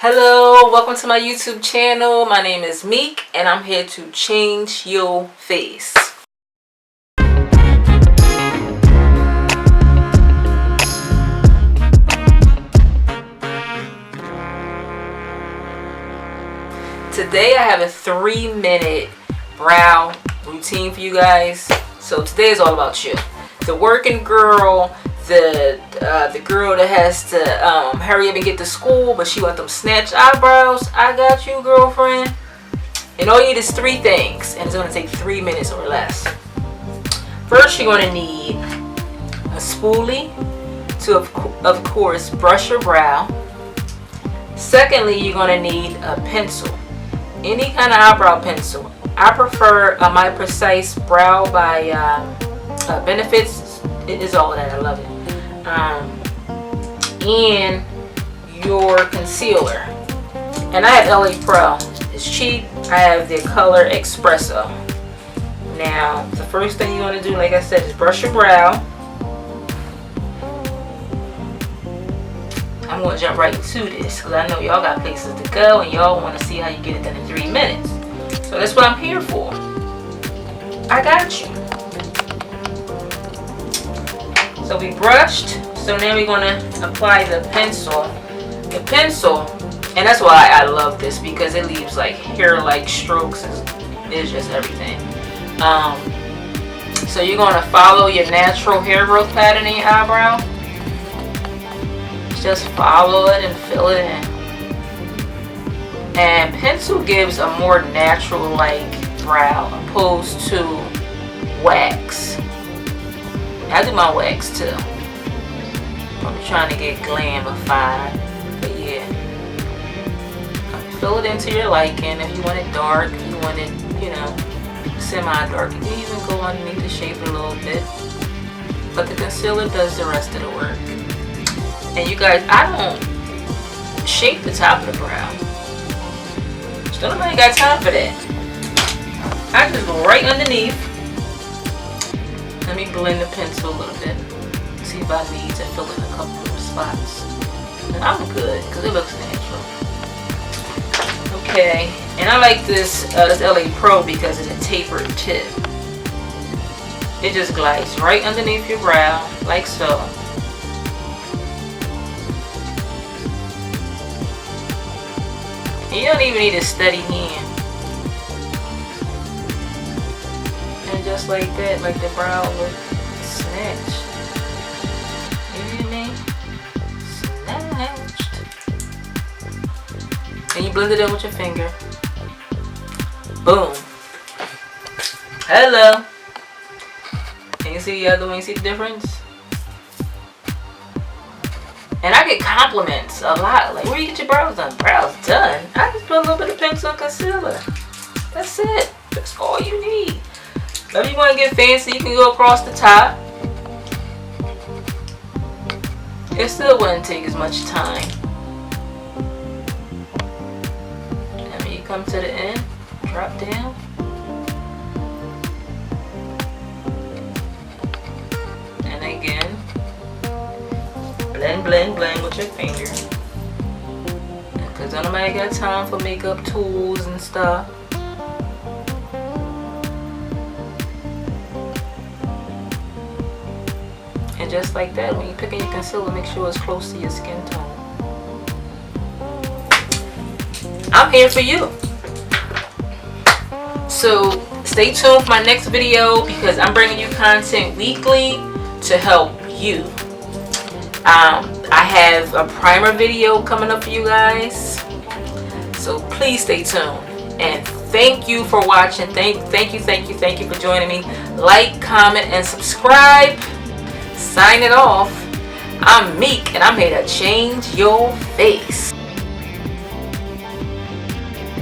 Hello, welcome to my YouTube channel. My name is Meek and I'm here to change your face. Today I have a 3-minute brow routine for you guys. So today is all about you. The working girl, the girl that has to hurry up and get to school, but she want them snatched eyebrows. I got you, girlfriend. And all you need is 3 things, and it's going to take 3 minutes or less. First, you're going to need a spoolie to, of course, brush your brow. Secondly, you're going to need a pencil, any kind of eyebrow pencil. I prefer My Precise Brow by Benefits. It is all that. I love it. And your concealer. And I have Eyebrow. It's cheap. I have the color Espresso. Now, the first thing you want to do, like I said, is brush your brow. I'm going to jump right into this because I know y'all got places to go and y'all want to see how you get it done in 3 minutes. So that's what I'm here for. I got you. So we brushed, so now we're going to apply the pencil. The pencil, and that's why I love this, because it leaves like hair-like strokes. It's just everything. So you're going to follow your natural hair growth pattern in your eyebrow. Just follow it and fill it in. And pencil gives a more natural-like brow opposed to wax. I do my wax too. I'm trying to get glamified. But yeah. Fill it into your liking. If you want it dark, if you want it, semi-dark. You can even go underneath the shape a little bit. But the concealer does the rest of the work. And you guys, I don't shape the top of the brow. Still nobody got time for that. I just go right underneath. Let me blend the pencil a little bit. See if I need to fill in a couple of spots. And I'm good because it looks natural. Okay, and I like this LA Pro because it's a tapered tip. It just glides right underneath your brow, like so. You don't even need a steady hand. And just like that, like the brow would snatch. You hear me? Snatched. And you blend it in with your finger. Boom. Hello. Can you see the other one? You see the difference? And I get compliments a lot. Like, where you get your brows done? Brows done? I just put a little bit of pencil and concealer. That's it. That's all you need. If you want to get fancy, you can go across the top. It still wouldn't take as much time. And when you come to the end, drop down. And again, blend, blend, blend with your finger. Because nobody got time for makeup tools and stuff. And just like that, when you pick in your concealer, make sure it's close to your skin tone. I'm here for you. So stay tuned for my next video because I'm bringing you content weekly to help you. I have a primer video coming up for you guys. So please stay tuned. And thank you for watching. Thank you for joining me. Like, comment, and subscribe. Sign it off. I'm Meek and I'm here to change your face.